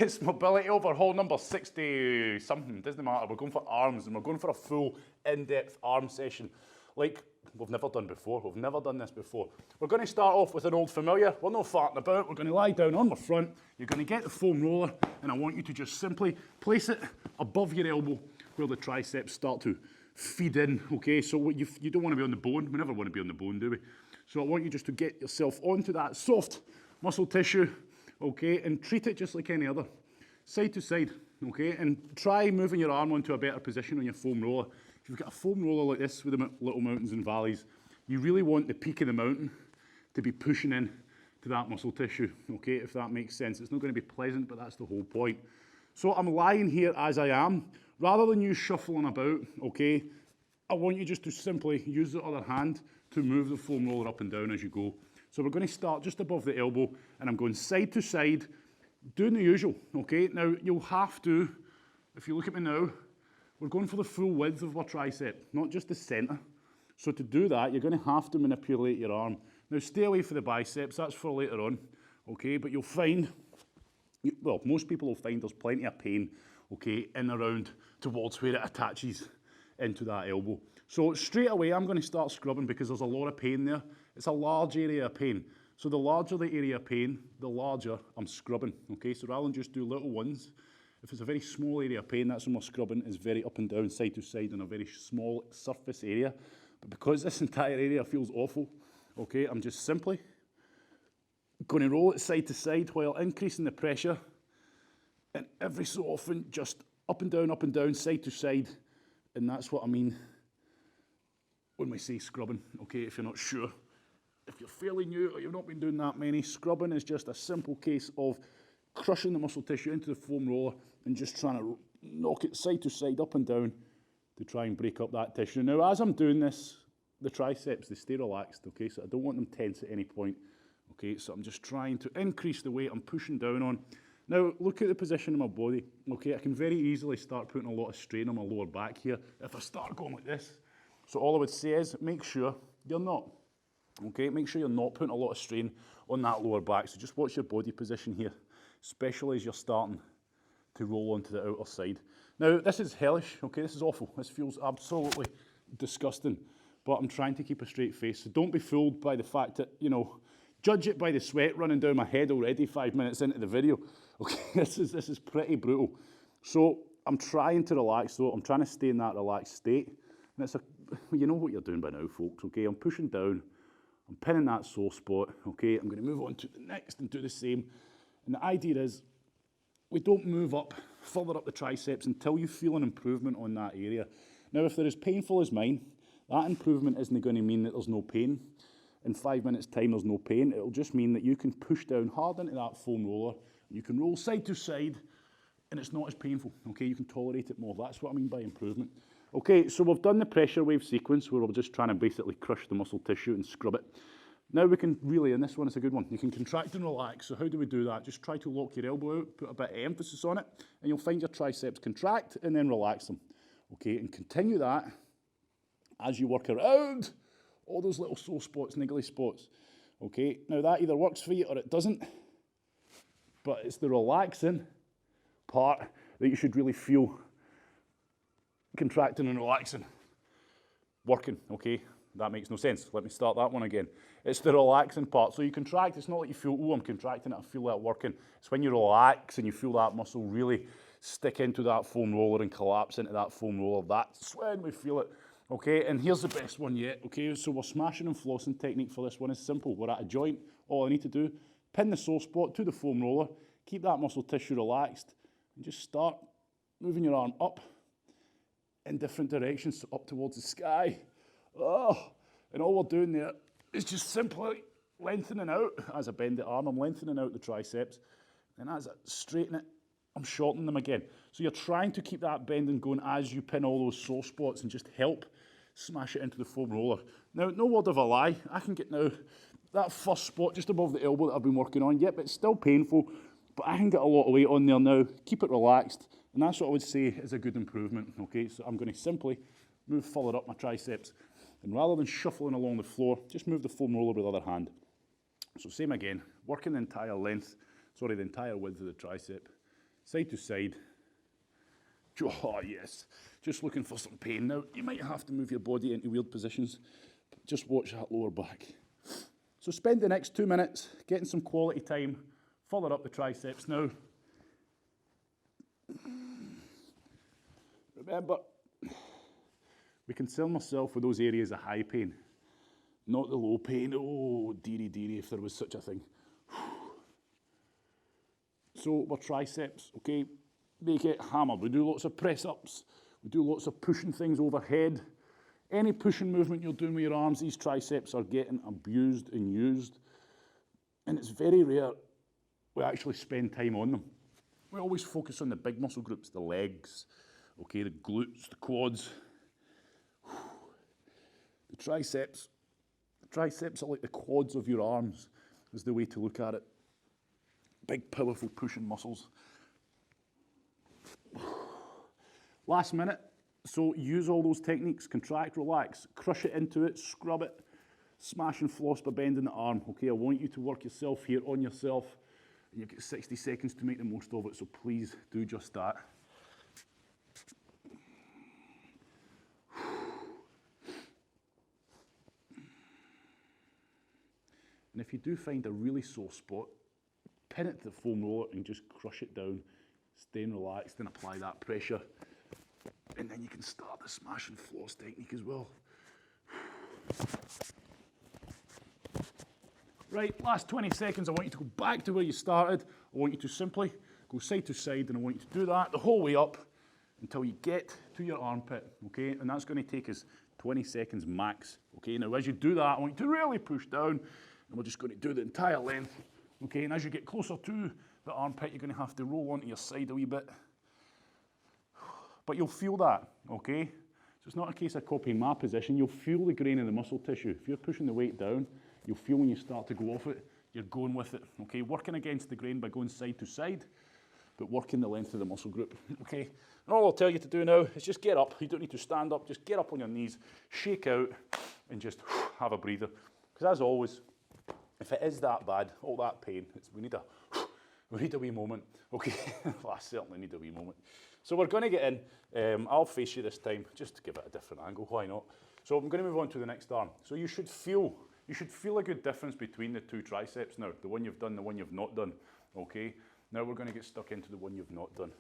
It's mobility overhaul number 60 something, doesn't matter. We're going for arms and we're going for a full in-depth arm session like we've never done before. We've never done this before. We're going to start off with an old familiar. We're not farting about. We're going to lie down on the front. You're going to get the foam roller and I want you to just simply place it above your elbow where the triceps start to feed in, okay? So you don't want to be on the bone. We never want to be on the bone, do we? So I want you just to get yourself onto that soft muscle tissue, okay, and treat it just like any other. Side to side, okay, and try moving your arm onto a better position on your foam roller. If you've got a foam roller like this with the little mountains and valleys, you really want the peak of the mountain to be pushing in to that muscle tissue, okay, if that makes sense. It's not going to be pleasant, but that's the whole point. So I'm lying here as I am. Rather than you shuffling about, okay, I want you just to simply use the other hand to move the foam roller up and down as you go. So we're going to start just above the elbow and I'm going side to side, doing the usual, okay? Now, you'll have to, if you look at me now, we're going for the full width of our tricep, not just the center. So to do that, you're going to have to manipulate your arm. Now, stay away from the biceps, that's for later on, okay? But you'll find, well, most people will find there's plenty of pain, okay, in around towards where it attaches into that elbow. So straight away, I'm going to start scrubbing because there's a lot of pain there. It's a large area of pain. So the larger the area of pain, the larger I'm scrubbing, okay? So rather than just do little ones, if it's a very small area of pain, that's when we're scrubbing is very up and down, side to side in a very small surface area. But because this entire area feels awful, okay, I'm just simply going to roll it side to side while increasing the pressure. And every so often, just up and down, side to side. And that's what I mean when we say scrubbing, okay, if you're not sure. If you're fairly new or you've not been doing that many, scrubbing is just a simple case of crushing the muscle tissue into the foam roller and just trying to knock it side to side, up and down to try and break up that tissue. Now, as I'm doing this, the triceps, they stay relaxed, okay, so I don't want them tense at any point, okay, so I'm just trying to increase the weight I'm pushing down on. Now, look at the position of my body, okay, I can very easily start putting a lot of strain on my lower back here if I start going like this. So all I would say is make sure you're not, okay, make sure you're not putting a lot of strain on that lower back. So just watch your body position here, especially as you're starting to roll onto the outer side. Now, this is hellish, okay, this is awful. This feels absolutely disgusting, but I'm trying to keep a straight face. So don't be fooled by the fact that, you know, judge it by the sweat running down my head already 5 minutes into the video. Okay, this is pretty brutal. So I'm trying to relax though. I'm trying to stay in that relaxed state. And it's you know what you're doing by now, folks, okay? I'm pushing down, I'm pinning that sore spot, okay? I'm going to move on to the next and do the same. And the idea is we don't move up, further up the triceps until you feel an improvement on that area. Now, if they're as painful as mine, that improvement isn't going to mean that there's no pain. In 5 minutes' time, there's no pain. It'll just mean that you can push down hard into that foam roller, you can roll side to side, and it's not as painful, okay? You can tolerate it more. That's what I mean by improvement. Okay, so we've done the pressure wave sequence where we're just trying to basically crush the muscle tissue and scrub it. Now we can really, and this one is a good one, you can contract and relax. So how do we do that? Just try to lock your elbow out, put a bit of emphasis on it, and you'll find your triceps contract and then relax them. Okay, and continue that as you work around all those little sore spots, niggly spots. Okay, now that either works for you or it doesn't, but it's the relaxing part that you should really feel contracting and relaxing, working, okay? That makes no sense. Let me start that one again. It's the relaxing part. So you contract, it's not like you feel, oh, I'm contracting it, I feel that working. It's when you relax and you feel that muscle really stick into that foam roller and collapse into that foam roller. That's when we feel it, okay? And here's the best one yet, okay? So we're smashing and flossing technique for this one is simple. We're at a joint. All I need to do, pin the sore spot to the foam roller, keep that muscle tissue relaxed, and just start moving your arm up in different directions, so up towards the sky. Oh, and all we're doing there is just simply lengthening out. As I bend the arm, I'm lengthening out the triceps, and as I straighten it, I'm shortening them again. So you're trying to keep that bending going as you pin all those sore spots and just help smash it into the foam roller. Now, no word of a lie, I can get now that first spot just above the elbow that I've been working on. Yep, it's still painful, but I can get a lot of weight on there now, keep it relaxed, and that's what I would say is a good improvement, okay? So I'm going to simply move further up my triceps, and rather than shuffling along the floor, just move the foam roller with the other hand. So same again, working the entire length, the entire width of the tricep, side to side. Oh yes, just looking for some pain. Now, you might have to move your body into weird positions, but just watch that lower back. So spend the next 2 minutes getting some quality time, further up the triceps now. Remember, we concern ourselves with those areas of high pain, not the low pain. Oh, dearie, dearie, if there was such a thing. So our triceps, okay, they get hammered. We do lots of press-ups. We do lots of pushing things overhead. Any pushing movement you're doing with your arms, these triceps are getting abused and used. And it's very rare we actually spend time on them. We always focus on the big muscle groups, the legs, okay, the glutes, the quads. The triceps are like the quads of your arms, is the way to look at it. Big, powerful pushing muscles. Last minute, so use all those techniques, contract, relax, crush it into it, scrub it, smash and floss by bending the arm. Okay, I want you to work yourself here on yourself, and you've got 60 seconds to make the most of it, so please do just that. And if you do find a really sore spot, pin it to the foam roller and just crush it down, staying relaxed and apply that pressure. And then you can start the smash and floss technique as well. Right, last 20 seconds, I want you to go back to where you started. I want you to simply go side to side, and I want you to do that the whole way up until you get to your armpit, okay? And that's going to take us 20 seconds max, okay? Now, as you do that, I want you to really push down, and we're just going to do the entire length, okay? And as you get closer to the armpit, you're going to have to roll onto your side a wee bit. But you'll feel that, okay? So it's not a case of copying my position. You'll feel the grain in the muscle tissue. If you're pushing the weight down, you'll feel when you start to go off it, you're going with it, okay? Working against the grain by going side to side, but working the length of the muscle group, okay? And all I'll tell you to do now is just get up. You don't need to stand up. Just get up on your knees, shake out, and just have a breather. Because as always, if it is that bad, all that pain, we need a wee moment, okay? Well, I certainly need a wee moment. So we're going to get in. I'll face you this time, just to give it a different angle. Why not? So I'm going to move on to the next arm. So you should feel a good difference between the two triceps now, the one you've done, the one you've not done, okay? Now we're going to get stuck into the one you've not done,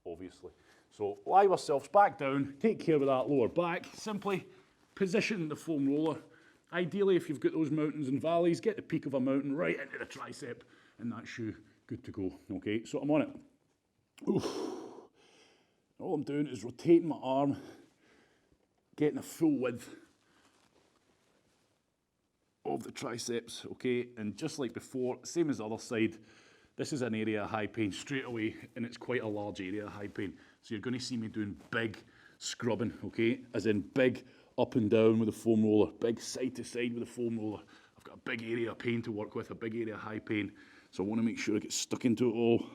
obviously. So lie ourselves back down, take care of that lower back, simply position the foam roller. Ideally, if you've got those mountains and valleys, get the peak of a mountain right into the tricep, and that's you good to go, okay? So I'm on it. Oof. All I'm doing is rotating my arm, getting a full width of the triceps, okay? And just like before, same as the other side, this is an area of high pain straight away, and it's quite a large area of high pain. So you're going to see me doing big scrubbing, okay? As in big up and down with the foam roller, big side to side with the foam roller. I've got a big area of pain to work with, a big area of high pain. So I want to make sure I get stuck into it all.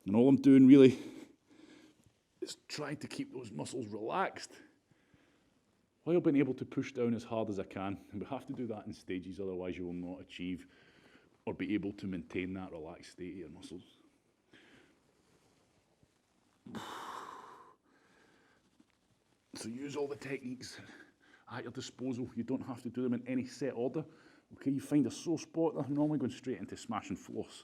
And all I'm doing really is trying to keep those muscles relaxed while being able to push down as hard as I can. And we have to do that in stages, otherwise you will not achieve or be able to maintain that relaxed state of your muscles. So use all the techniques at your disposal. You don't have to do them in any set order. Okay, you find a sore spot, I'm normally going straight into smash and floss.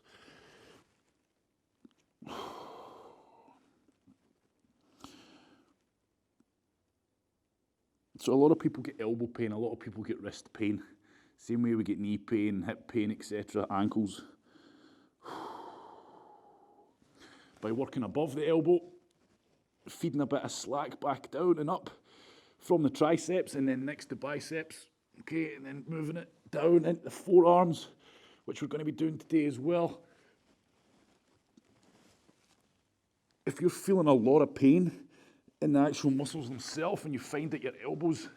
So a lot of people get elbow pain, a lot of people get wrist pain. Same way we get knee pain, hip pain, etc., ankles. By working above the elbow, feeding a bit of slack back down and up from the triceps and then next to biceps, okay, and then moving it down into the forearms, which we're going to be doing today as well. If you're feeling a lot of pain in the actual muscles themselves and you find that your elbows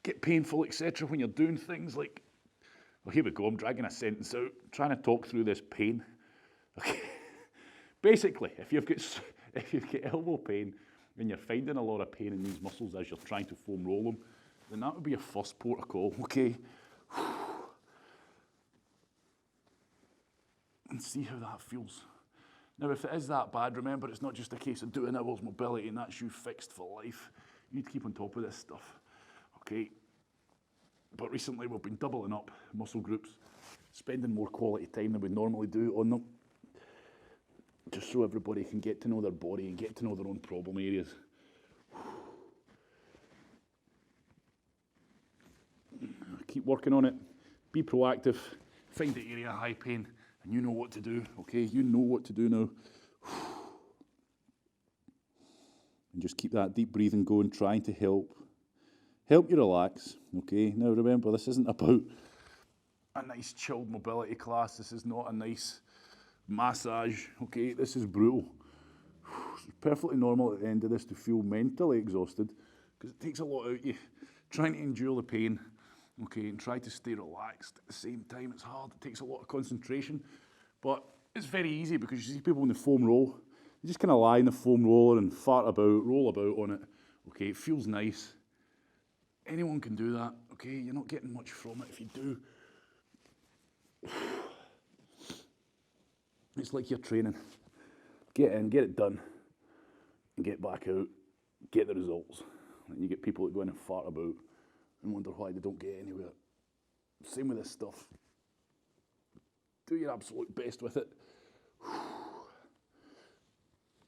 get painful, etc., when you're doing things like, well, here we go, I'm dragging a sentence out, trying to talk through this pain. Okay. Basically, if you've got elbow pain and you're finding a lot of pain in these muscles as you're trying to foam roll them, then that would be your first port of call, okay? and see how that feels. Now, if it is that bad, remember, it's not just a case of doing hours mobility and that's you fixed for life. You need to keep on top of this stuff, okay? But recently we've been doubling up muscle groups, spending more quality time than we normally do on them, just so everybody can get to know their body and get to know their own problem areas. Keep working on it, be proactive, find the area of high pain, and you know what to do, okay? You know what to do now. And just keep that deep breathing going, trying to help you relax, okay? Now remember, this isn't about a nice chilled mobility class. This is not a nice massage, okay? This is brutal. It's perfectly normal at the end of this to feel mentally exhausted because it takes a lot out of you. Trying to endure the pain, okay, and try to stay relaxed at the same time. It's hard, it takes a lot of concentration, but it's very easy because you see people in the foam roll. You just kind of lie in the foam roller and fart about, roll about on it, okay? It feels nice. Anyone can do that, okay? You're not getting much from it if you do. It's like you're training. Get in, get it done, and get back out, get the results. And you get people that go in and fart about and wonder why they don't get anywhere. Same with this stuff. Do your absolute best with it.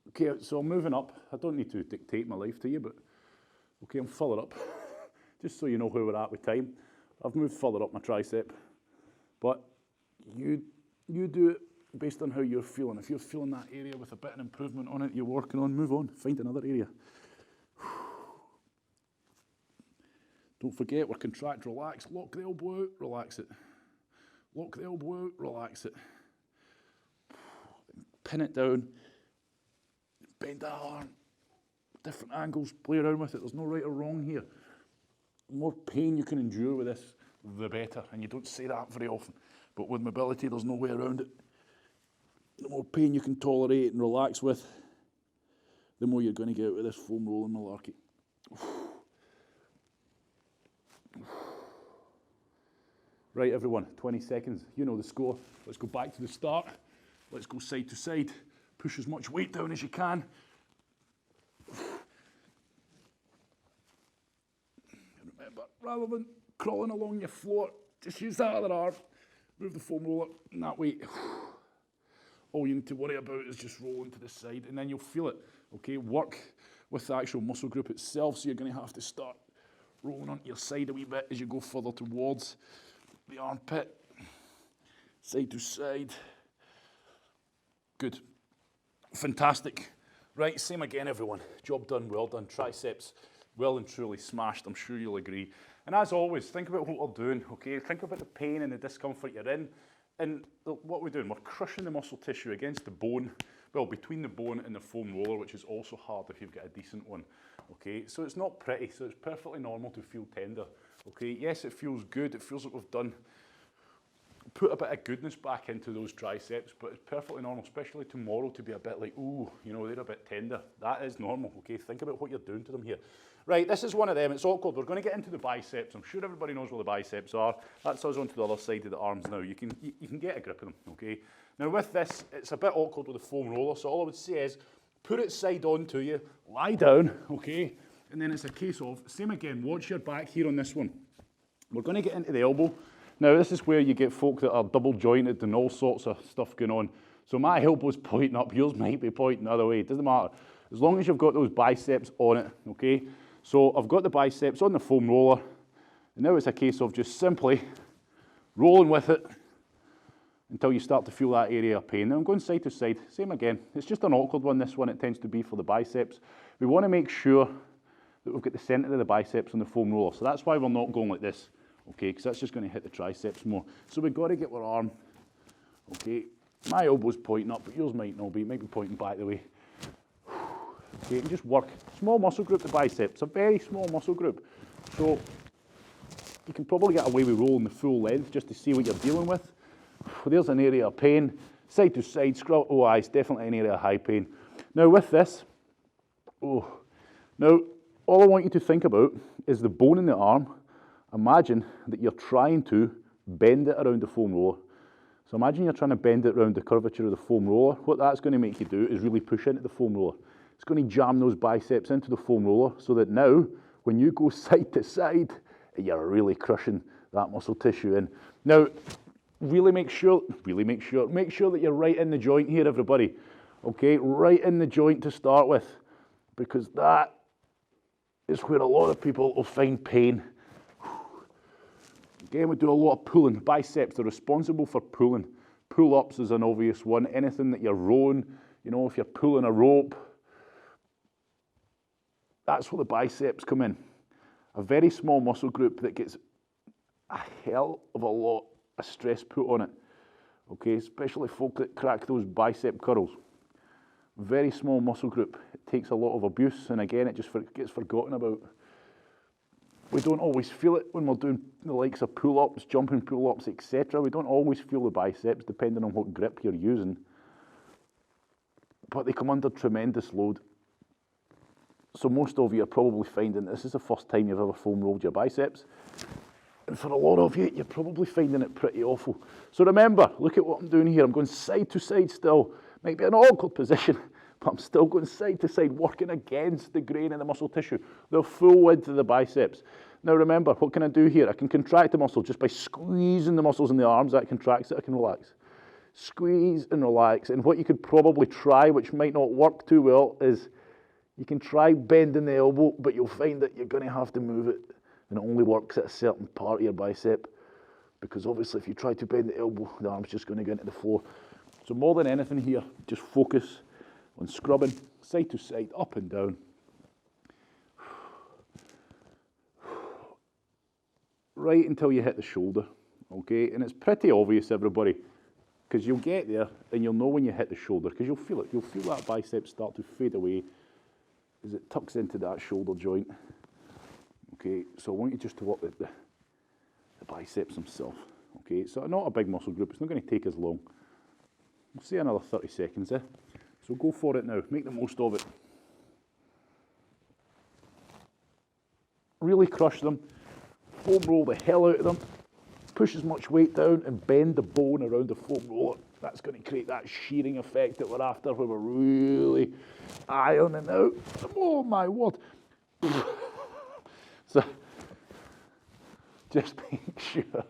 Okay, so I'm moving up. I don't need to dictate my life to you, but okay, I'm further up. Just so you know where we're at with time. I've moved further up my tricep, but you do it based on how you're feeling. If you're feeling that area with a bit of improvement on it, you're working on, move on, find another area. Don't forget, we're contract, relax, lock the elbow out, relax it. Lock the elbow out, relax it. Pin it down, bend that arm, different angles, play around with it. There's no right or wrong here. The more pain you can endure with this, the better. And you don't say that very often. But with mobility, there's no way around it. The more pain you can tolerate and relax with, the more you're going to get out of this foam rolling malarkey. Right, everyone, 20 seconds. You know the score. Let's go back to the start. Let's go side to side. Push as much weight down as you can. Remember, rather than crawling along your floor, just use that other arm. Move the foam roller in that way. All you need to worry about is just rolling to the side, and then you'll feel it, okay? Work with the actual muscle group itself, so you're going to have to start rolling onto your side a wee bit as you go further towards the armpit, side to side. Good. Fantastic. Right, same again, everyone. Job done, well done. Triceps, well and truly smashed, I'm sure you'll agree. And as always, think about what we're doing, okay? Think about the pain and the discomfort you're in. And what we're doing, we're crushing the muscle tissue against the bone, well, between the bone and the foam roller, which is also hard if you've got a decent one, okay? So it's not pretty, so it's perfectly normal to feel tender, okay? Yes, it feels good, it feels like we've put a bit of goodness back into those triceps, but it's perfectly normal, especially tomorrow, to be a bit like, ooh, you know, they're a bit tender. That is normal, okay? Think about what you're doing to them here. Right, this is one of them. It's awkward. We're going to get into the biceps. I'm sure everybody knows where the biceps are. That's us onto the other side of the arms now. You can get a grip of them, okay? Now with this, it's a bit awkward with the foam roller, so all I would say is put it side on to you, lie down, okay? And then it's a case of, same again, watch your back here on this one. We're going to get into the elbow. Now this is where you get folk that are double jointed and all sorts of stuff going on. So my elbow's pointing up, yours might be pointing the other way. It doesn't matter. As long as you've got those biceps on it, okay? So I've got the biceps on the foam roller, and now it's a case of just simply rolling with it until you start to feel that area of pain. Now I'm going side to side, same again. It's just an awkward one, this one, it tends to be for the biceps. We want to make sure that we've got the centre of the biceps on the foam roller. So that's why we're not going like this, okay, because that's just going to hit the triceps more. So we've got to get our arm, okay, my elbow's pointing up, but yours might not be, it might be pointing back the way. Okay, and just work. Small muscle group, the biceps, a very small muscle group. So you can probably get away with rolling the full length just to see what you're dealing with. There's an area of pain, side to side, scroll, oh, it's definitely an area of high pain. Now with this, now all I want you to think about is the bone in the arm. Imagine that you're trying to bend it around the foam roller. So imagine you're trying to bend it around the curvature of the foam roller. What that's going to make you do is really push into the foam roller. It's going to jam those biceps into the foam roller so that now, when you go side to side, you're really crushing that muscle tissue in. Now, make sure that you're right in the joint here, everybody. Okay, right in the joint to start with, because that is where a lot of people will find pain. Again, we do a lot of pulling. Biceps are responsible for pulling. Pull-ups is an obvious one. Anything that you're rowing, you know, if you're pulling a rope, that's where the biceps come in. A very small muscle group that gets a hell of a lot of stress put on it. Okay, especially folk that crack those bicep curls. Very small muscle group. It takes a lot of abuse, and again, it just gets forgotten about. We don't always feel it when we're doing the likes of pull-ups, jumping pull-ups, etc. We don't always feel the biceps, depending on what grip you're using. But they come under tremendous load. So most of you are probably finding this is the first time you've ever foam rolled your biceps. And for a lot of you, you're probably finding it pretty awful. So remember, look at what I'm doing here. I'm going side to side still. Might be an awkward position, but I'm still going side to side, working against the grain in the muscle tissue, the full width of the biceps. Now remember, what can I do here? I can contract the muscle just by squeezing the muscles in the arms. That contracts it, I can relax. Squeeze and relax. And what you could probably try, which might not work too well, is you can try bending the elbow, but you'll find that you're going to have to move it. And it only works at a certain part of your bicep, because obviously if you try to bend the elbow, the arm's just going to go into the floor. So more than anything here, just focus on scrubbing side to side, up and down. Right until you hit the shoulder, okay? And it's pretty obvious, everybody, because you'll get there and you'll know when you hit the shoulder, because you'll feel it. You'll feel that bicep start to fade away as it tucks into that shoulder joint. Okay, so I want you just to work the biceps themselves. Okay, so not a big muscle group. It's not going to take as long. We'll say another 30 seconds, eh? So go for it now. Make the most of it. Really crush them. Foam roll the hell out of them. Push as much weight down and bend the bone around the foam roller. That's going to create that shearing effect that we're after, where we're really ironing out. Oh my word. So just make sure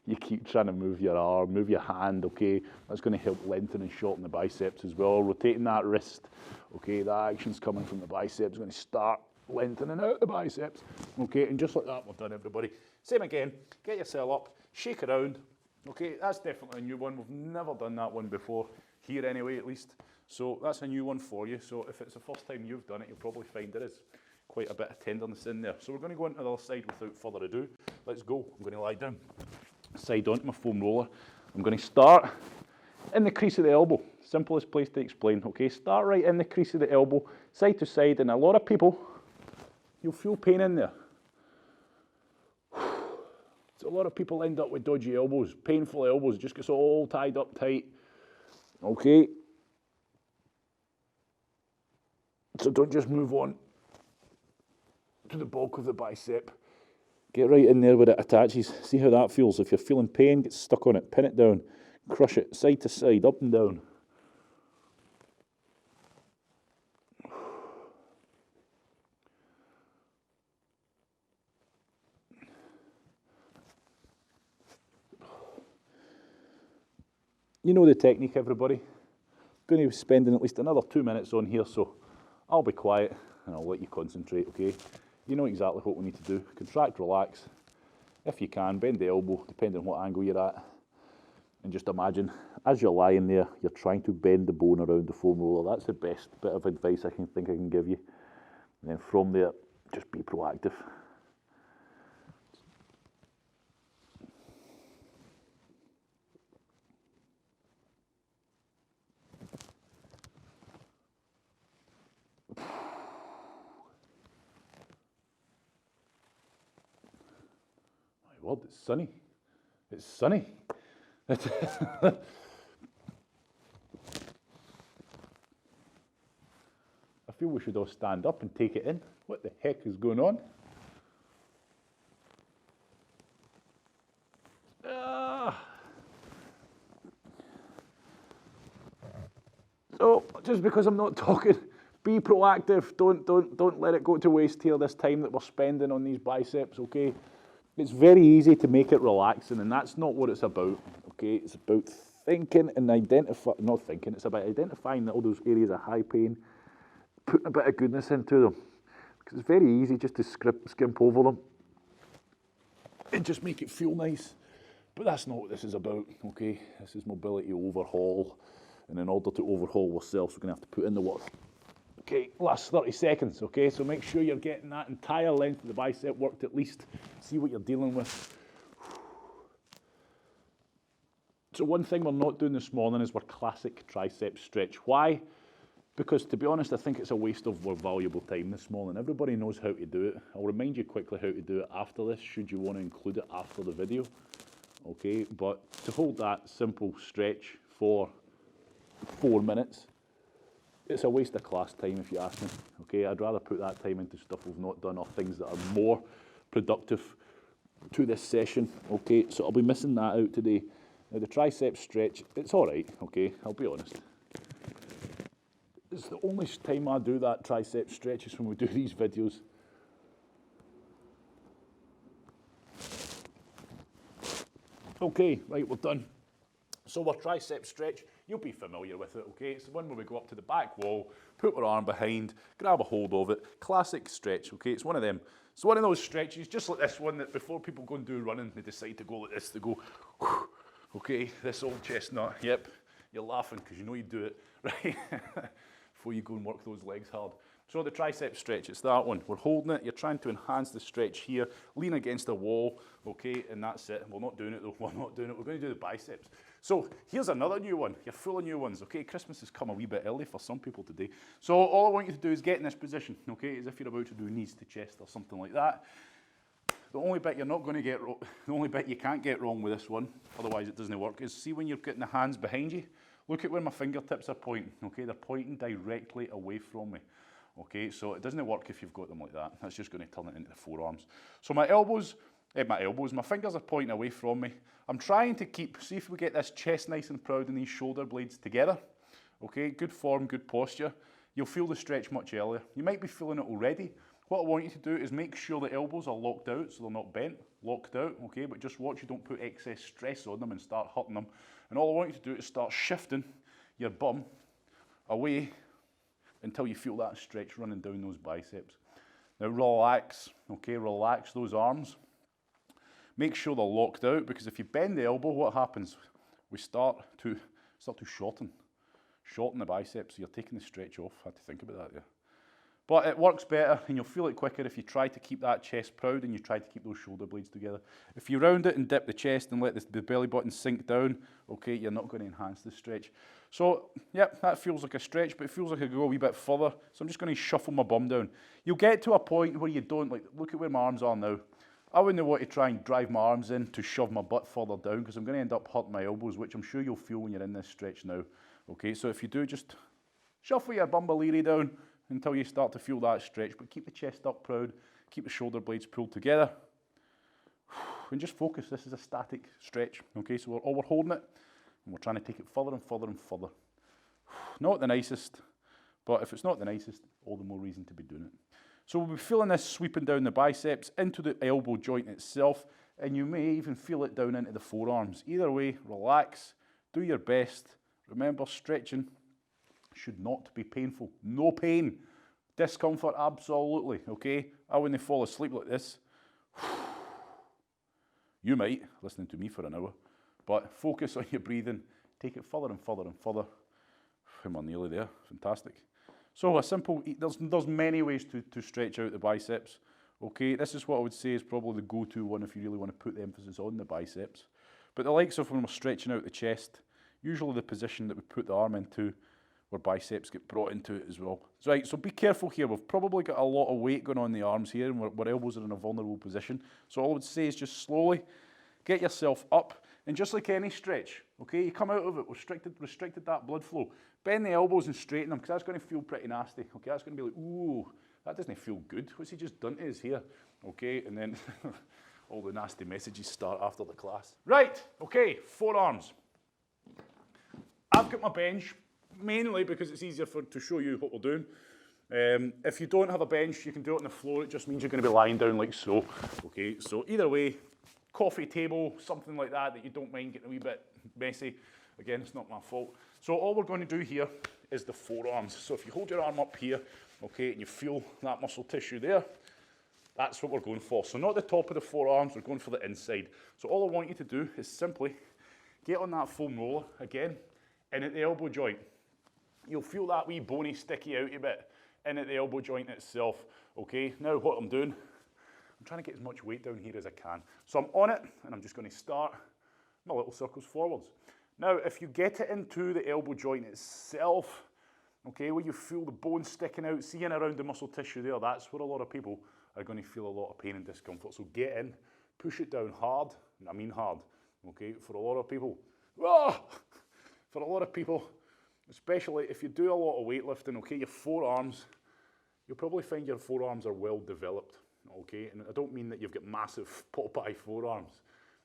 you keep trying to move your arm, move your hand, okay? That's going to help lengthen and shorten the biceps as well. Rotating that wrist, okay? The action's coming from the biceps, going to start lengthening out the biceps, okay? And just like that, we've done, everybody. Same again, get yourself up, shake around, okay? That's definitely a new one. We've never done that one before, here anyway, at least. So that's a new one for you. So if it's the first time you've done it, you'll probably find there is quite a bit of tenderness in there. So we're going to go into the other side without further ado. Let's go. I'm going to lie down, side onto my foam roller. I'm going to start in the crease of the elbow. Simplest place to explain, okay? Start right in the crease of the elbow, side to side, and a lot of people, you'll feel pain in there. So a lot of people end up with dodgy elbows, painful elbows, just gets all tied up tight, okay? So don't just move on to the bulk of the bicep. Get right in there where it attaches. See how that feels. If you're feeling pain, get stuck on it, pin it down, crush it side to side, up and down. You know the technique, everybody. I'm going to be spending at least another 2 minutes on here, so I'll be quiet and I'll let you concentrate, okay? You know exactly what we need to do. Contract, relax. If you can, bend the elbow, depending on what angle you're at. And just imagine, as you're lying there, you're trying to bend the bone around the foam roller. That's the best bit of advice I can give you. And then from there, just be proactive. My word, it's sunny. It's sunny. I feel we should all stand up and take it in. What the heck is going on? is because I'm not talking. Be proactive. Don't let it go to waste here, this time that we're spending on these biceps, okay? It's very easy to make it relaxing, and that's not what it's about, okay? It's about thinking and it's about identifying all those areas of high pain, putting a bit of goodness into them. Because it's very easy just to skimp over them and just make it feel nice. But that's not what this is about, okay? This is mobility overhaul. And in order to overhaul ourselves, we're going to have to put in the work. Okay, last 30 seconds, okay? So make sure you're getting that entire length of the bicep worked at least. See what you're dealing with. So one thing we're not doing this morning is our classic tricep stretch. Why? Because to be honest, I think it's a waste of our valuable time this morning. Everybody knows how to do it. I'll remind you quickly how to do it after this, should you want to include it after the video. Okay, but to hold that simple stretch for 4 minutes, it's a waste of class time if you ask me. Okay, I'd rather put that time into stuff we've not done or things that are more productive to this session. Okay, so I'll be missing that out today. Now the tricep stretch, it's all right, okay, I'll be honest. It's the only time I do that tricep stretch is when we do these videos. Okay, right, we're done. So our tricep stretch, you'll be familiar with it, okay? It's the one where we go up to the back wall, put our arm behind, grab a hold of it. Classic stretch, okay? It's one of them. It's one of those stretches, just like this one, that before people go and do running, they decide to go like this, they go, whew, okay, this old chestnut, yep, you're laughing because you know you do it, right? Before you go and work those legs hard. So the tricep stretch, it's that one. We're holding it, you're trying to enhance the stretch here, lean against a wall, okay, and that's it. We're not doing it though, we're not doing it, we're going to do the biceps. So here's another new one, you're full of new ones, okay? Christmas has come a wee bit early for some people today. So all I want you to do is get in this position, okay, as if you're about to do knees to chest or something like that. The only bit you're not going to get, the only bit you can't get wrong with this one, otherwise it doesn't work, is see when you're getting the hands behind you, look at where my fingertips are pointing, okay? They're pointing directly away from me. Okay, so it doesn't work if you've got them like that. That's just going to turn it into the forearms. So my fingers are pointing away from me. I'm trying to see if we get this chest nice and proud and these shoulder blades together. Okay, good form, good posture. You'll feel the stretch much earlier. You might be feeling it already. What I want you to do is make sure the elbows are locked out, so they're not bent, locked out, okay? But just watch you don't put excess stress on them and start hurting them. And all I want you to do is start shifting your bum away until you feel that stretch running down those biceps. Now relax, okay, relax those arms. Make sure they're locked out, because if you bend the elbow, what happens? We start to shorten the biceps, so you're taking the stretch off. I had to think about that there. But it works better and you'll feel it quicker if you try to keep that chest proud and you try to keep those shoulder blades together. If you round it and dip the chest and let the belly button sink down, okay, you're not going to enhance the stretch. So, yep, that feels like a stretch, but it feels like I go a wee bit further. So I'm just going to shuffle my bum down. You'll get to a point where you don't, like, look at where my arms are now. I wouldn't want to try and drive my arms in to shove my butt further down, because I'm going to end up hurting my elbows, which I'm sure you'll feel when you're in this stretch now. Okay, so if you do, just shuffle your bumbaliri down until you start to feel that stretch, but keep the chest up proud, keep the shoulder blades pulled together, and just focus. This is a static stretch, okay? So we're holding it, and we're trying to take it further and further and further. Not the nicest, but if it's not the nicest, all the more reason to be doing it. So we'll be feeling this sweeping down the biceps into the elbow joint itself, and you may even feel it down into the forearms. Either way, relax, do your best. Remember, stretching should not be painful. No pain. Discomfort, absolutely, okay? I wouldn't fall asleep like this. You might, listening to me for an hour, but focus on your breathing. Take it further and further and further. We're nearly there, fantastic. So a simple, there's many ways to stretch out the biceps, okay? This is what I would say is probably the go-to one if you really want to put the emphasis on the biceps. But the likes of when we're stretching out the chest, usually the position that we put the arm into, where biceps get brought into it as well. Right, so be careful here. We've probably got a lot of weight going on in the arms here, and our elbows are in a vulnerable position. So all I would say is just slowly get yourself up, and just like any stretch, okay, you come out of it, restricted that blood flow. Bend the elbows and straighten them, because that's going to feel pretty nasty. Okay, that's going to be like, ooh, that doesn't feel good. What's he just done to his here? Okay, and then all the nasty messages start after the class. Right, okay, forearms. I've got my bench. mainly because it's easier to show you what we're doing. If you don't have a bench, you can do it on the floor. It just means you're going to be lying down like so. Okay, so either way, coffee table, something like that you don't mind getting a wee bit messy. Again, it's not my fault. So all we're going to do here is the forearms. So if you hold your arm up here, okay, and you feel that muscle tissue there, that's what we're going for. So not the top of the forearms, we're going for the inside. So all I want you to do is simply get on that foam roller again, and at the elbow joint. You'll feel that wee bony, sticky outy bit in at the elbow joint itself. Okay, now what I'm doing, I'm trying to get as much weight down here as I can. So I'm on it, and I'm just going to start my little circles forwards. Now, if you get it into the elbow joint itself, okay, where you feel the bone sticking out, seeing around the muscle tissue there, that's where a lot of people are going to feel a lot of pain and discomfort. So get in, push it down hard, and I mean hard, okay? For a lot of people, especially if you do a lot of weightlifting, okay, your forearms, you'll probably find your forearms are well developed, okay? And I don't mean that you've got massive Popeye forearms.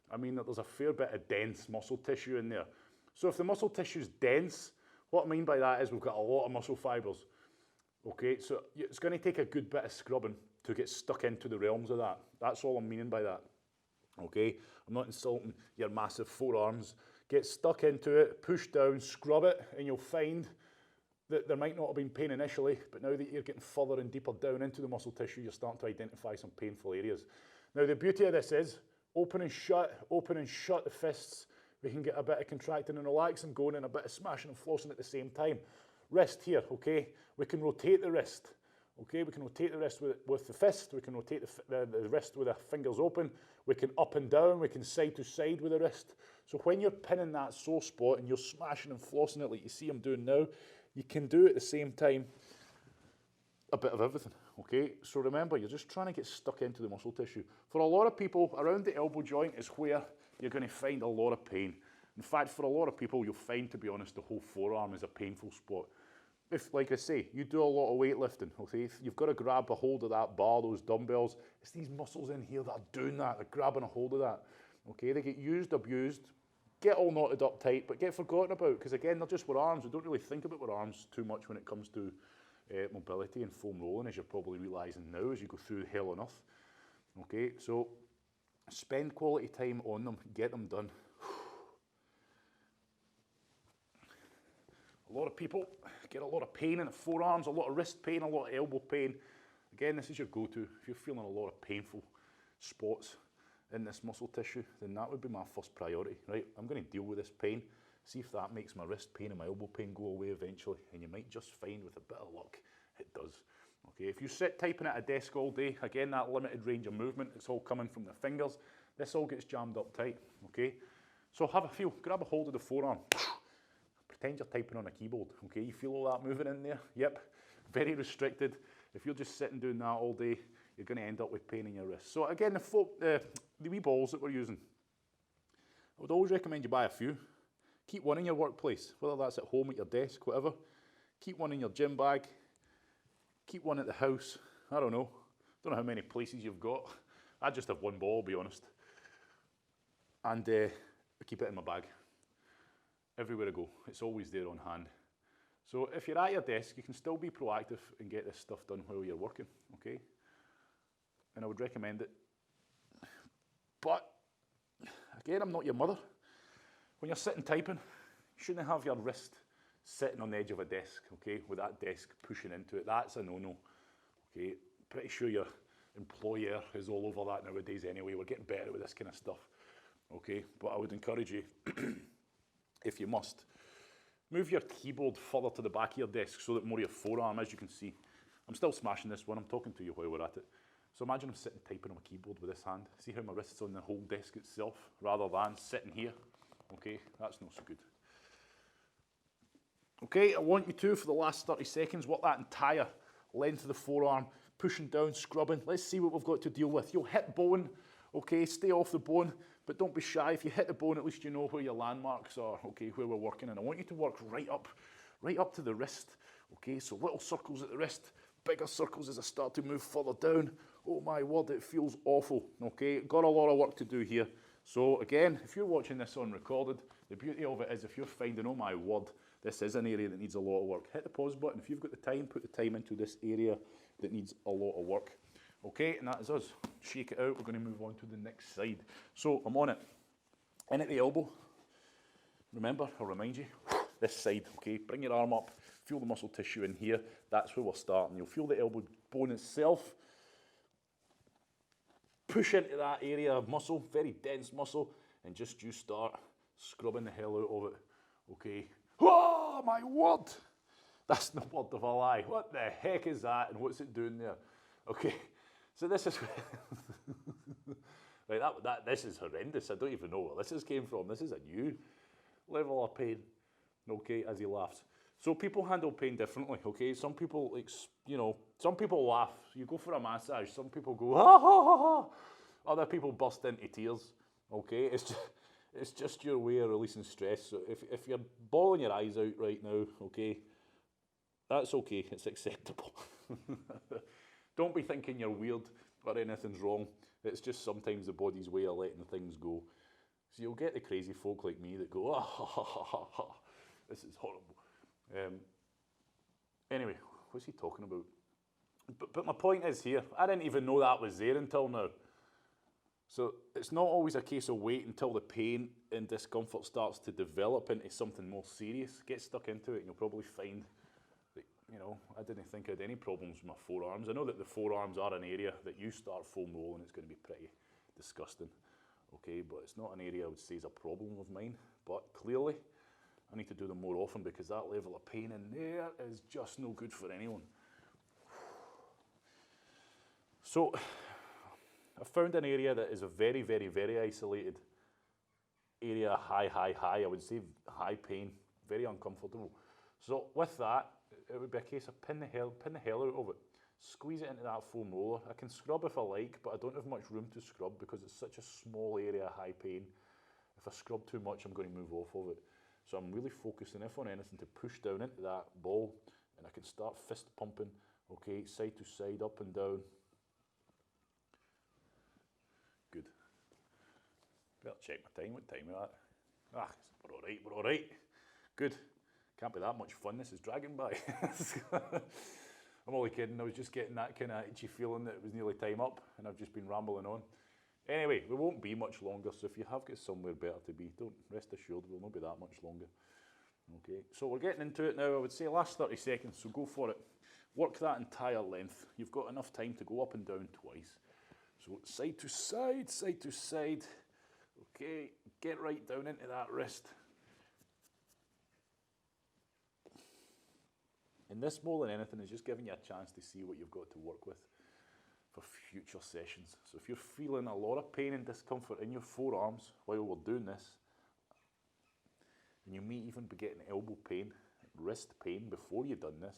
I mean that there's a fair bit of dense muscle tissue in there. So if the muscle tissue is dense, what I mean by that is we've got a lot of muscle fibers, okay? So it's going to take a good bit of scrubbing to get stuck into the realms of that. That's all I'm meaning by that, okay? I'm not insulting your massive forearms. Get stuck into it, push down, scrub it, and you'll find that there might not have been pain initially, but now that you're getting further and deeper down into the muscle tissue, you're starting to identify some painful areas. Now, the beauty of this is open and shut the fists. We can get a bit of contracting and relaxing going and a bit of smashing and flossing at the same time. Wrist here, okay? We can rotate the wrist. Okay, we can rotate the wrist with the fist, we can rotate the wrist with the fingers open, we can up and down, we can side to side with the wrist. So when you're pinning that sore spot and you're smashing and flossing it like you see I'm doing now, you can do at the same time a bit of everything, okay? So remember, you're just trying to get stuck into the muscle tissue. For a lot of people, around the elbow joint is where you're going to find a lot of pain. In fact, for a lot of people, you'll find, to be honest, the whole forearm is a painful spot. If, like I say, you do a lot of weightlifting, okay, you've got to grab a hold of that bar, those dumbbells. It's these muscles in here that are doing that, they're grabbing a hold of that. Okay, they get used, abused, get all knotted up tight, but get forgotten about, because again, they're just with arms. We don't really think about with arms too much when it comes to mobility and foam rolling, as you're probably realising now as you go through hell on earth. Okay, so spend quality time on them, get them done. A lot of people get a lot of pain in the forearms, a lot of wrist pain, a lot of elbow pain. Again, this is your go-to. If you're feeling a lot of painful spots in this muscle tissue, then that would be my first priority, right? I'm going to deal with this pain, see if that makes my wrist pain and my elbow pain go away eventually, and you might just find with a bit of luck, it does. Okay, if you sit typing at a desk all day, again, that limited range of movement, it's all coming from the fingers, this all gets jammed up tight, okay? So have a feel, grab a hold of the forearm. Pretend you're typing on a keyboard, okay? You feel all that moving in there? Yep, very restricted. If you're just sitting doing that all day, you're going to end up with pain in your wrist. So again, the wee balls that we're using, I would always recommend you buy a few. Keep one in your workplace, whether that's at home, at your desk, whatever. Keep one in your gym bag. Keep one at the house. I don't know how many places you've got. I just have one ball, I'll be honest. And I keep it in my bag. Everywhere I go, it's always there on hand. So if you're at your desk, you can still be proactive and get this stuff done while you're working, okay? And I would recommend it. But, again, I'm not your mother. When you're sitting typing, you shouldn't have your wrist sitting on the edge of a desk, okay, with that desk pushing into it. That's a no-no, okay? Pretty sure your employer is all over that nowadays anyway. We're getting better with this kind of stuff, okay? But I would encourage you, if you must, move your keyboard further to the back of your desk so that more of your forearm, as you can see. I'm still smashing this one, I'm talking to you while we're at it. So imagine I'm sitting typing on a keyboard with this hand. See how my wrist's on the whole desk itself rather than sitting here? Okay, that's not so good. Okay, I want you to, for the last 30 seconds, work that entire length of the forearm, pushing down, scrubbing. Let's see what we've got to deal with. You'll hit bone, okay, stay off the bone, but don't be shy. If you hit the bone, at least you know where your landmarks are, okay, where we're working. And I want you to work right up to the wrist, okay? So little circles at the wrist, bigger circles as I start to move further down. Oh my word, it feels awful, okay? Got a lot of work to do here. So again, if you're watching this on recorded, the beauty of it is if you're finding, oh my word, This is an area that needs a lot of work. Hit the pause button. If you've got the time, put the time into this area that needs a lot of work. Okay, and that is us. Shake it out. We're going to move on to the next side. So I'm on it. In at the elbow. Remember, I'll remind you, this side, okay? Bring your arm up. Feel the muscle tissue in here. That's where we're starting. You'll feel the elbow bone itself. Push into that area of muscle, very dense muscle, and just you start scrubbing the hell out of it. Okay. Oh, my word! That's the word of a lie. What the heck is that, and what's it doing there? Okay. So this is right. This is horrendous. I don't even know where this came from. This is a new level of pain. Okay, as he laughs. So people handle pain differently. Okay, some people some people laugh. You go for a massage. Some people go ha ha ha ha. Other people burst into tears. Okay, it's just your way of releasing stress. So if you're bawling your eyes out right now, okay, that's okay. It's acceptable. Don't be thinking you're weird or anything's wrong. It's just sometimes the body's way of letting things go. So you'll get the crazy folk like me that go, ah, this is horrible. Anyway, what's he talking about? But my point is here, I didn't even know that was there until now. So it's not always a case of wait until the pain and discomfort starts to develop into something more serious. Get stuck into it and you'll probably find that, I didn't think I had any problems with my forearms. I know that the forearms are an area that you start foam rolling, it's going to be pretty disgusting. Okay, but it's not an area I would say is a problem of mine. But clearly, I need to do them more often because that level of pain in there is just no good for anyone. So, I found an area that is a very, very, very isolated area, high, I would say high pain, very uncomfortable. So with that, it would be a case of pin the hell out of it. Squeeze it into that foam roller. I can scrub if I like, but I don't have much room to scrub because it's such a small area of high pain. If I scrub too much, I'm going to move off of it. So I'm really focusing, if on anything, to push down into that ball, and I can start fist pumping, okay, side to side, up and down. Good. Better check my time. What time is that? Ah, we're all right. Good. Can't be that much fun. This is dragging by. I'm only kidding. I was just getting that kind of itchy feeling that it was nearly time up, and I've just been rambling on. Anyway, we won't be much longer, so if you have got somewhere better to be, don't rest assured we'll not be that much longer. Okay, so we're getting into it now. I would say last 30 seconds, so go for it. Work that entire length. You've got enough time to go up and down twice. So side to side, side to side. Okay, get right down into that wrist. And this, more than anything, is just giving you a chance to see what you've got to work with for future sessions. So if you're feeling a lot of pain and discomfort in your forearms while we're doing this, and you may even be getting elbow pain, wrist pain before you've done this,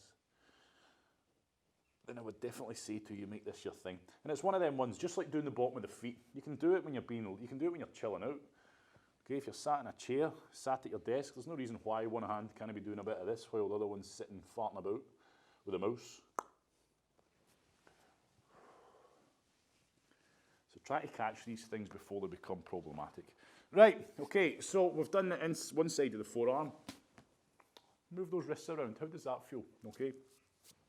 then I would definitely say to you, make this your thing. And it's one of them ones, just like doing the bottom of the feet. You can do it when you're chilling out. Okay, if you're sat in a chair, sat at your desk, there's no reason why one hand can't be doing a bit of this while the other one's sitting farting about with a mouse. So try to catch these things before they become problematic. Right, okay, so we've done the one side of the forearm. Move those wrists around. How does that feel? Okay,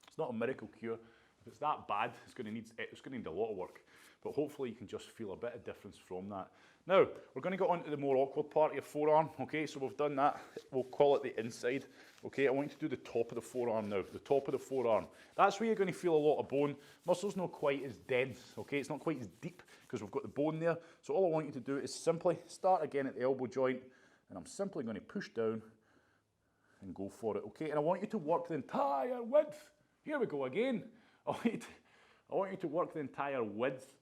it's not a miracle cure. If it's that bad, it's going to need a lot of work. But hopefully you can just feel a bit of difference from that. Now, we're going to go on to the more awkward part of your forearm. Okay, so we've done that. We'll call it the inside. Okay, I want you to do the top of the forearm now. The top of the forearm. That's where you're going to feel a lot of bone. Muscle's not quite as dense. Okay, it's not quite as deep because we've got the bone there. So all I want you to do is simply start again at the elbow joint, and I'm simply going to push down and go for it. Okay, and I want you to work the entire width. Here we go again. I want you to work the entire width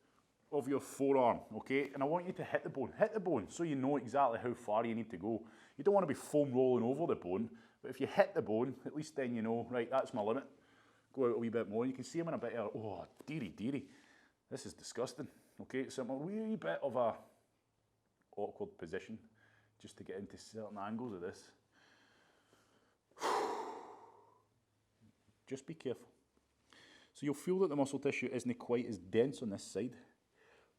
of your forearm, okay? And I want you to hit the bone, so you know exactly how far you need to go. You don't want to be foam rolling over the bone, but if you hit the bone, at least then you know, right, that's my limit. Go out a wee bit more. You can see I'm in a bit of, oh, dearie. This is disgusting, okay? So I'm a wee bit of a awkward position just to get into certain angles of this. Just be careful. So you'll feel that the muscle tissue isn't quite as dense on this side,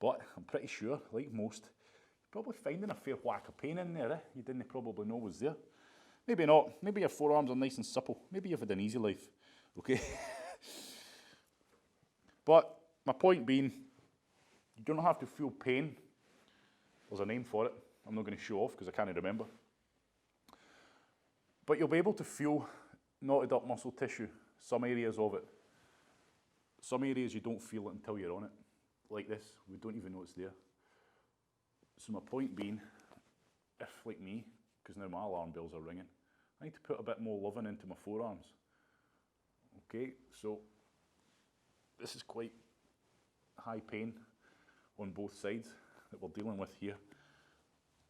but I'm pretty sure, like most, you're probably finding a fair whack of pain in there, You didn't probably know was there. Maybe not. Maybe your forearms are nice and supple. Maybe you've had an easy life, okay? But my point being, you don't have to feel pain. There's a name for it. I'm not going to show off because I can't remember. But you'll be able to feel knotted up muscle tissue, some areas of it. Some areas you don't feel it until you're on it. Like this, we don't even know it's there. So my point being, if like me, because now my alarm bells are ringing, I need to put a bit more loving into my forearms. Okay, so this is quite high pain on both sides that we're dealing with here.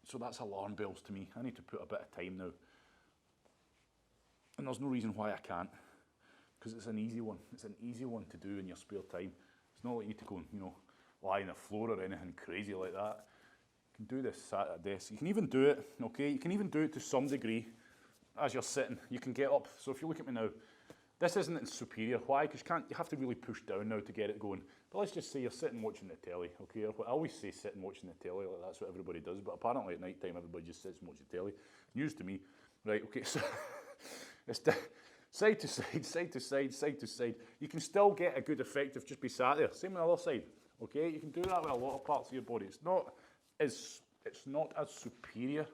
So that's alarm bells to me. I need to put a bit of time now. And there's no reason why I can't, because it's an easy one. It's an easy one to do in your spare time. It's not like you need to go and, lie on the floor or anything crazy like that. You can do this sat at a desk. You can even do it, okay? You can even do it to some degree as you're sitting. You can get up. So if you look at me now, this isn't superior. Why? Because you have to really push down now to get it going. But let's just say you're sitting watching the telly, okay? I always say sitting watching the telly, like that's what everybody does. But apparently at night time, everybody just sits and watches the telly. News to me. Right, okay, so it's side to side, side to side, side to side. You can still get a good effect of just be sat there. Same on the other side, okay? You can do that with a lot of parts of your body. It's not as superior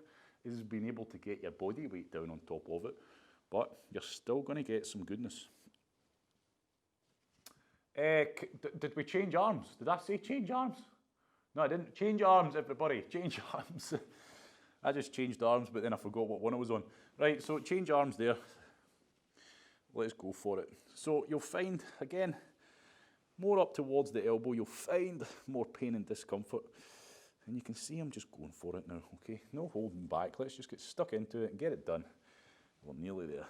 as being able to get your body weight down on top of it, but you're still going to get some goodness. Did we change arms? Did I say change arms? No, I didn't. Change arms, everybody. Change arms. I just changed arms, but then I forgot what one I was on. Right, so change arms there. Let's go for it. So you'll find, again, more up towards the elbow, you'll find more pain and discomfort. And you can see I'm just going for it now, okay? No holding back. Let's just get stuck into it and get it done. We're nearly there.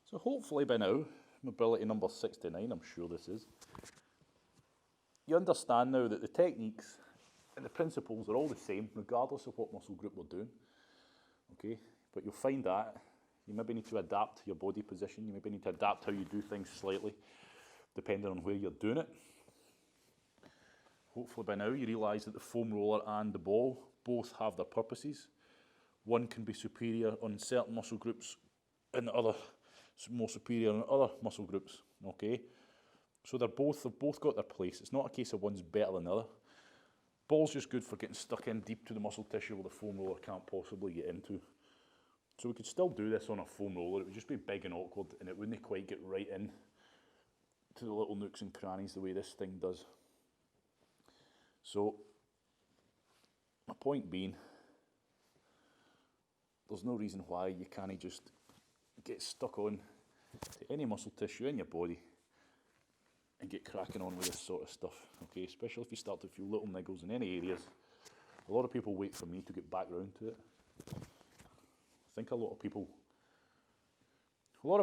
So hopefully by now, mobility number 69, I'm sure this is, you understand now that the techniques and the principles are all the same, regardless of what muscle group we're doing, okay? But you'll find that you maybe need to adapt your body position, you maybe need to adapt how you do things slightly, depending on where you're doing it. Hopefully by now you realise that the foam roller and the ball both have their purposes. One can be superior on certain muscle groups and the other more superior on other muscle groups, okay? So they've both got their place. It's not a case of one's better than the other. Ball's just good for getting stuck in deep to the muscle tissue where the foam roller can't possibly get into. So we could still do this on a foam roller. It would just be big and awkward and it wouldn't quite get right in to the little nooks and crannies the way this thing does. So my point being, there's no reason why you can't just get stuck on to any muscle tissue in your body and get cracking on with this sort of stuff, okay? Especially if you start to feel little niggles in any areas. A lot of people wait for me to get back round to it. I think a lot of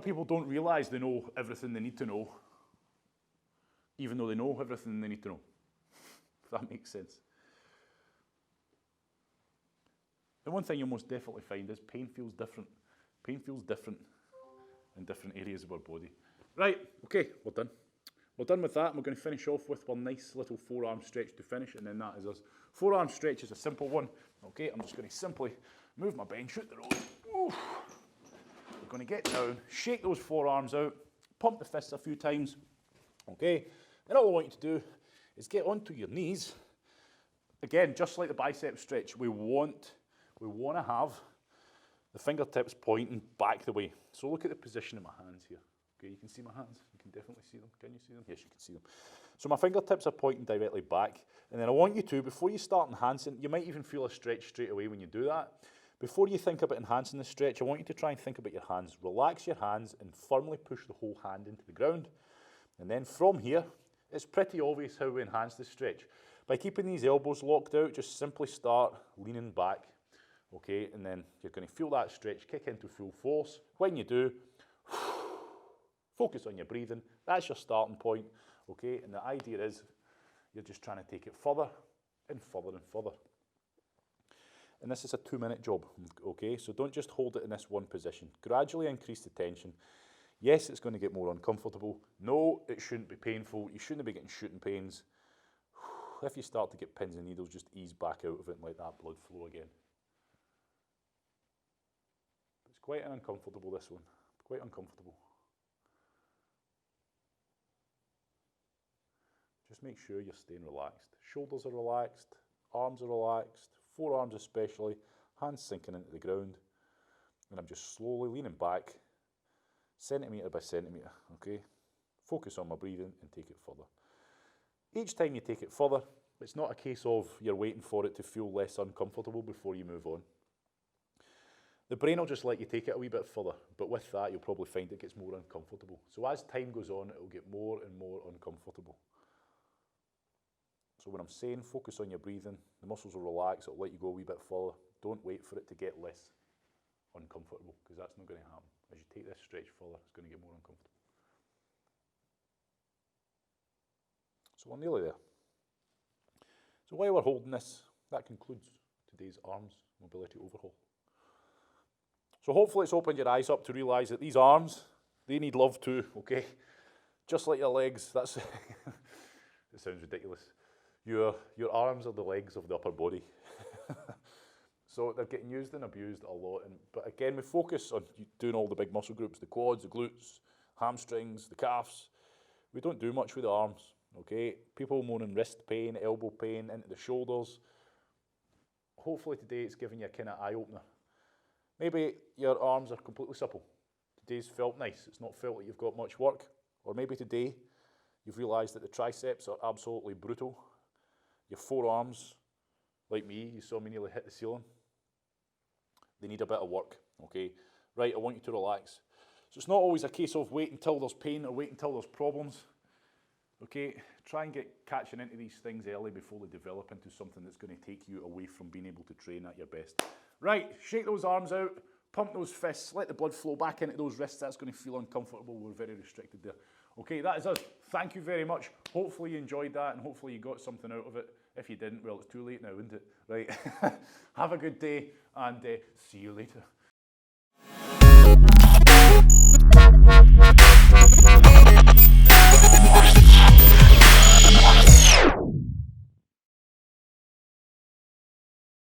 people don't realise they know everything they need to know, even though they know everything they need to know, if that makes sense. The one thing you'll most definitely find is pain feels different. Pain feels different in different areas of our body. Right, okay, we're done. We're done with that, and we're going to finish off with one nice little forearm stretch to finish, and then that is us. Forearm stretch is a simple one. Okay, I'm just going to simply move my bench out the road. Oof. We're going to get down, shake those forearms out, pump the fists a few times. Okay, then all I want you to do is get onto your knees. Again, just like the bicep stretch, we want to have the fingertips pointing back the way. So look at the position of my hands here. Okay, you can see my hands? You can definitely see them. Can you see them? Yes, you can see them. So my fingertips are pointing directly back. And then I want you to, before you start enhancing, you might even feel a stretch straight away when you do that. Before you think about enhancing the stretch, I want you to try and think about your hands. Relax your hands and firmly push the whole hand into the ground. And then from here, it's pretty obvious how we enhance the stretch. By keeping these elbows locked out, just simply start leaning back. Okay, and then you're going to feel that stretch kick into full force. When you do, focus on your breathing. That's your starting point. Okay, and the idea is you're just trying to take it further and further and further. And this is a 2-minute job. Okay, so don't just hold it in this one position. Gradually increase the tension. Yes, it's going to get more uncomfortable. No, it shouldn't be painful. You shouldn't be getting shooting pains. if you start to get pins and needles, just ease back out of it and let that blood flow again. It's quite uncomfortable, this one. Quite uncomfortable. Just make sure you're staying relaxed. Shoulders are relaxed, arms are relaxed, forearms especially, hands sinking into the ground. And I'm just slowly leaning back, centimetre by centimetre, okay? Focus on my breathing and take it further. Each time you take it further, it's not a case of you're waiting for it to feel less uncomfortable before you move on. The brain will just let you take it a wee bit further, but with that you'll probably find it gets more uncomfortable. So as time goes on, it will get more and more uncomfortable. So when I'm saying focus on your breathing, the muscles will relax, it'll let you go a wee bit further. Don't wait for it to get less uncomfortable, because that's not going to happen. As you take this stretch further, it's going to get more uncomfortable. So we're nearly there. So while we're holding this, that concludes today's arms mobility overhaul. So hopefully it's opened your eyes up to realise that these arms, they need love too, okay? Just like your legs, that's, it sounds ridiculous. Your arms are the legs of the upper body. So they're getting used and abused a lot. But again, we focus on doing all the big muscle groups, the quads, the glutes, hamstrings, the calves. We don't do much with the arms, okay? People moaning wrist pain, elbow pain, into the shoulders. Hopefully today it's giving you a kind of eye-opener. Maybe your arms are completely supple. Today's felt nice. It's not felt like you've got much work. Or maybe today you've realised that the triceps are absolutely brutal. Your forearms, like me, you saw me nearly hit the ceiling. They need a bit of work, okay? Right, I want you to relax. So it's not always a case of wait until there's pain or wait until there's problems, okay? Try and get catching into these things early before they develop into something that's going to take you away from being able to train at your best. Right, shake those arms out, pump those fists, let the blood flow back into those wrists. That's going to feel uncomfortable. We're very restricted there. Okay, that is us. Thank you very much. Hopefully you enjoyed that and hopefully you got something out of it. If you didn't, well, it's too late now, isn't it? Right. Have a good day and see you later.